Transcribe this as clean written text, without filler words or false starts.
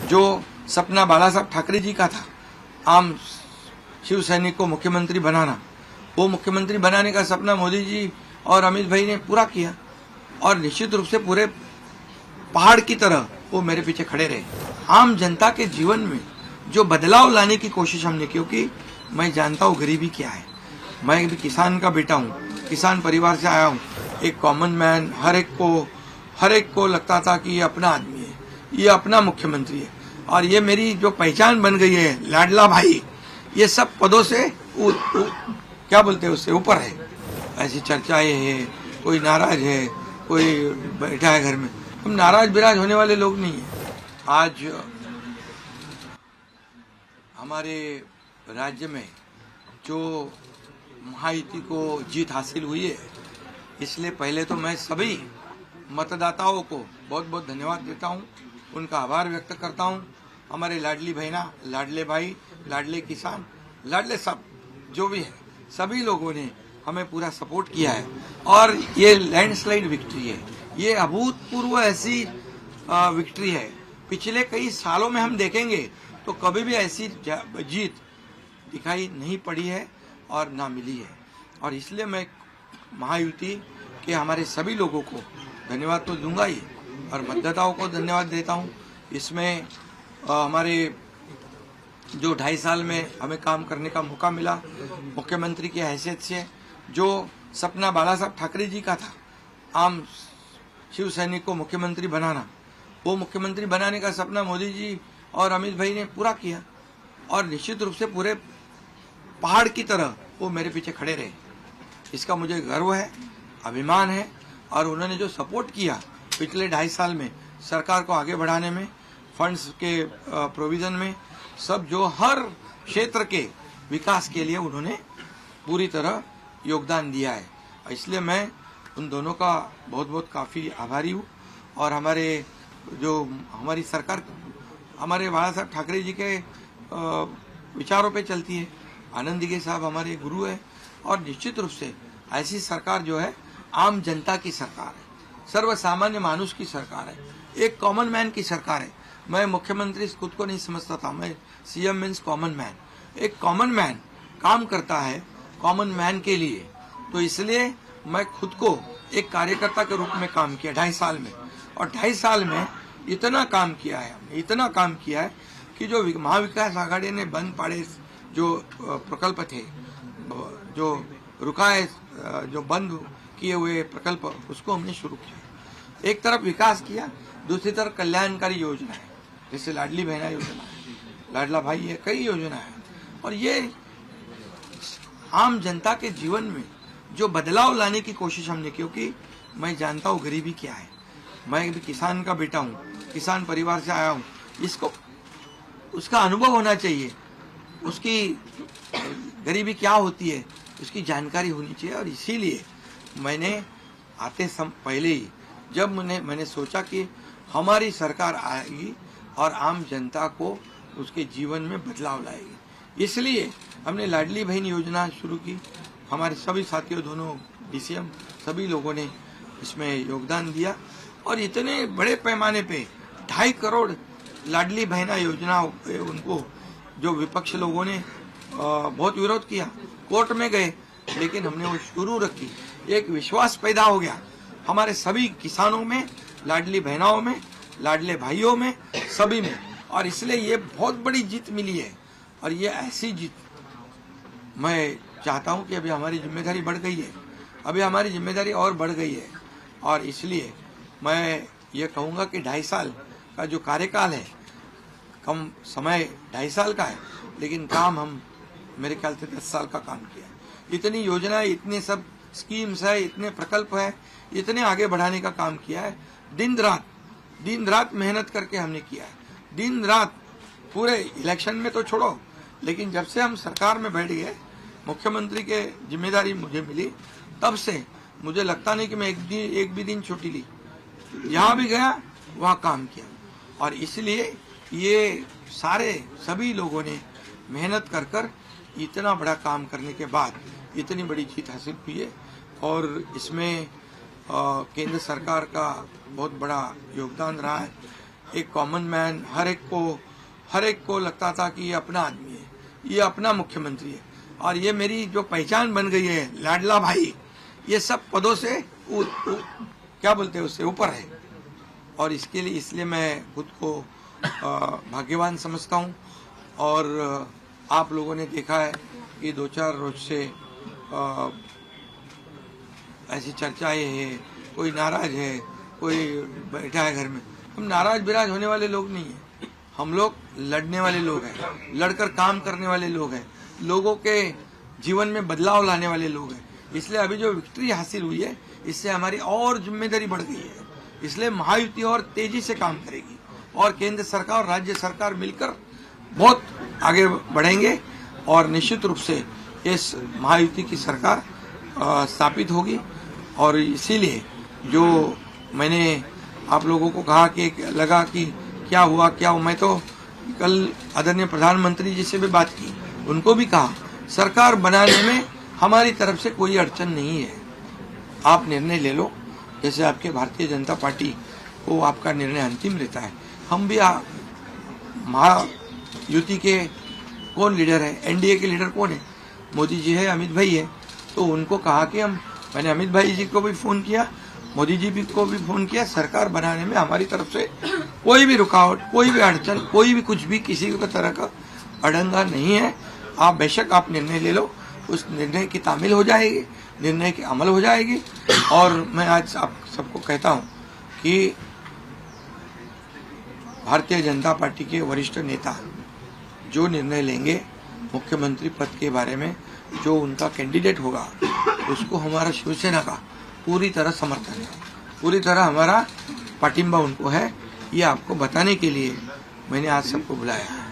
जो सपना बाला साहब ठाकरे जी का था, आम शिव सैनिक को मुख्यमंत्री बनाना, वो मुख्यमंत्री बनाने का सपना मोदी जी और अमित भाई ने पूरा किया और निश्चित रूप से पूरे पहाड़ की तरह वो मेरे पीछे खड़े रहे। आम जनता के जीवन में जो बदलाव लाने की कोशिश हमने, क्योंकि मैं जानता हूँ गरीबी क्या है। मैं भी किसान का बेटा हूँ, किसान परिवार से आया हूँ, एक कॉमन मैन। हर एक को लगता था कि ये अपना आदमी है, ये अपना मुख्यमंत्री है और ये मेरी जो पहचान बन गई है लाडला भाई, ये सब पदों से क्या बोलते हैं उससे ऊपर है। ऐसी चर्चाएं हैं, कोई नाराज है, कोई बैठा है घर में। हम नाराज बिराज होने वाले लोग नहीं है। आज हमारे राज्य में जो महायुति को जीत हासिल हुई है, इसलिए पहले तो मैं सभी मतदाताओं को बहुत बहुत धन्यवाद देता हूं, उनका आभार व्यक्त करता हूं। हमारे लाडली बहना, लाडले भाई, लाडले किसान, लाडले सब जो भी है, सभी लोगों ने हमें पूरा सपोर्ट किया है और ये लैंडस्लाइड विक्ट्री है। ये अभूतपूर्व ऐसी विक्ट्री है। पिछले कई सालों में हम देखेंगे तो कभी भी ऐसी जीत दिखाई नहीं पड़ी है और ना मिली है। और इसलिए मैं महायुति के हमारे सभी लोगों को धन्यवाद तो दूंगा ही और मतदाताओं को धन्यवाद देता हूं। इसमें हमारे जो 2.5 साल में हमें काम करने का मौका मिला मुख्यमंत्री की हैसियत से, जो सपना बाला साहब ठाकरे जी का था, आम शिव सैनिक को मुख्यमंत्री बनाना, वो मुख्यमंत्री बनाने का सपना मोदी जी और अमित भाई ने पूरा किया और निश्चित रूप से पूरे पहाड़ की तरह वो मेरे पीछे खड़े रहे। इसका मुझे गर्व है, अभिमान है और उन्होंने जो सपोर्ट किया पिछले 2.5 साल में सरकार को आगे बढ़ाने में, फंड्स के प्रोविजन में, सब जो हर क्षेत्र के विकास के लिए उन्होंने पूरी तरह योगदान दिया है। इसलिए मैं उन दोनों का बहुत बहुत काफ़ी आभारी हूँ। और हमारी सरकार हमारे बाला साहब ठाकरे जी के विचारों पे चलती है। आनंद दिघे साहब हमारे गुरु है और निश्चित रूप से ऐसी सरकार जो है आम जनता की सरकार है, सर्वसामान्य मानुष की सरकार है, एक कॉमन मैन की सरकार है। मैं मुख्यमंत्री खुद को नहीं समझता था, मैं सीएम मीन्स कॉमन मैन। एक कॉमन मैन काम करता है कॉमन मैन के लिए, तो इसलिए मैं खुद को एक कार्यकर्ता के रूप में काम किया 2.5 साल में। और 2.5 साल में इतना काम किया है कि जो महाविकास आघाड़ी ने बंद पड़े जो प्रकल्प थे, जो रुकाए, जो बंद किए हुए प्रकल्प, उसको हमने शुरू किया। एक तरफ विकास किया, दूसरी तरफ कल्याणकारी योजना है, जैसे लाडली बहना योजना है, लाडला भाई है, कई योजना है। और ये आम जनता के जीवन में जो बदलाव लाने की कोशिश हमने, क्योंकि मैं जानता हूँ गरीबी क्या है। मैं भी किसान का बेटा हूँ, किसान परिवार से आया हूँ। इसको उसका अनुभव होना चाहिए, उसकी गरीबी क्या होती है उसकी जानकारी होनी चाहिए। और इसीलिए मैंने आते पहले ही जब मैंने सोचा कि हमारी सरकार आएगी और आम जनता को उसके जीवन में बदलाव लाएगी, इसलिए हमने लाडली बहन योजना शुरू की। हमारे सभी साथियों, दोनों डीसीएम, सभी लोगों ने इसमें योगदान दिया और इतने बड़े पैमाने पे 2.5 करोड़ लाडली बहना योजना उनको, जो विपक्ष लोगों ने बहुत विरोध किया, कोर्ट में गए, लेकिन हमने वो शुरू रखी। एक विश्वास पैदा हो गया हमारे सभी किसानों में, लाडली बहनाओं में, लाडले भाइयों में, सभी में। और इसलिए ये बहुत बड़ी जीत मिली है। और ये ऐसी जीत मैं चाहता हूं कि अभी हमारी जिम्मेदारी बढ़ गई है, अभी हमारी जिम्मेदारी और बढ़ गई है। और इसलिए मैं ये कहूँगा कि 2.5 साल का जो कार्यकाल है, कम समय 2.5 साल का है, लेकिन काम हम मेरे ख्याल से 10 साल का काम किया है। इतनी योजनाएं, इतने सब स्कीम्स है, इतने प्रकल्प है, इतने आगे बढ़ाने का काम किया है। दिन रात मेहनत करके हमने किया है, दिन रात। पूरे इलेक्शन में तो छोड़ो, लेकिन जब से हम सरकार में बैठ गए, मुख्यमंत्री के जिम्मेदारी मुझे मिली, तब से मुझे लगता नहीं कि मैं एक भी दिन छुट्टी ली। जहाँ भी गया वहाँ काम किया। और इसलिए ये सभी लोगों ने मेहनत कर इतना बड़ा काम करने के बाद इतनी बड़ी जीत हासिल हुई है। और इसमें केंद्र सरकार का बहुत बड़ा योगदान रहा है। एक कॉमन मैन, हर एक को लगता था कि ये अपना आदमी है, ये अपना मुख्यमंत्री है। और ये मेरी जो पहचान बन गई है, लाडला भाई, ये सब पदों से क्या बोलते हैं उससे ऊपर है। और इसलिए मैं खुद को भाग्यवान समझता हूँ। और आप लोगों ने देखा है कि 2-4 रोज से ऐसी चर्चाएं हैं, कोई नाराज है, कोई बैठा है घर में। हम नाराज बिराज होने वाले लोग नहीं हैं, हम लोग लड़ने वाले लोग हैं, लड़कर काम करने वाले लोग हैं, लोगों के जीवन में बदलाव लाने वाले लोग हैं। इसलिए अभी जो विक्ट्री हासिल हुई है, इससे हमारी और जिम्मेदारी बढ़ गई है। इसलिए महायुति और तेजी से काम करेगी और केंद्र सरकार और राज्य सरकार मिलकर बहुत आगे बढ़ेंगे और निश्चित रूप से इस महायुति की सरकार स्थापित होगी। और इसीलिए जो मैंने आप लोगों को कहा कि लगा कि क्या हुआ, मैं तो कल आदरणीय प्रधानमंत्री जी से भी बात की, उनको भी कहा सरकार बनाने में हमारी तरफ से कोई अड़चन नहीं है, आप निर्णय ले लो। जैसे आपके भारतीय जनता पार्टी को आपका निर्णय अंतिम रहता है, हम भी महायुति के कौन लीडर है, एनडीए के लीडर कौन है, मोदी जी है, अमित भाई है। तो उनको कहा कि मैंने अमित भाई जी को भी फोन किया, मोदी जी को भी फोन किया, सरकार बनाने में हमारी तरफ से कोई भी रुकावट, कोई भी अड़चन, कोई भी कुछ भी किसी भी तरह का अड़ंगा नहीं है। आप बेशक आप निर्णय ले लो, उस निर्णय की तामील हो जाएगी, निर्णय की अमल हो जाएगी। और मैं आज आप सबको कहता हूं कि भारतीय जनता पार्टी के वरिष्ठ नेता जो निर्णय लेंगे मुख्यमंत्री पद के बारे में, जो उनका कैंडिडेट होगा, उसको हमारा शिवसेना का पूरी तरह समर्थन है, पूरी तरह हमारा पाटिंबा उनको है। ये आपको बताने के लिए मैंने आज सबको बुलाया है।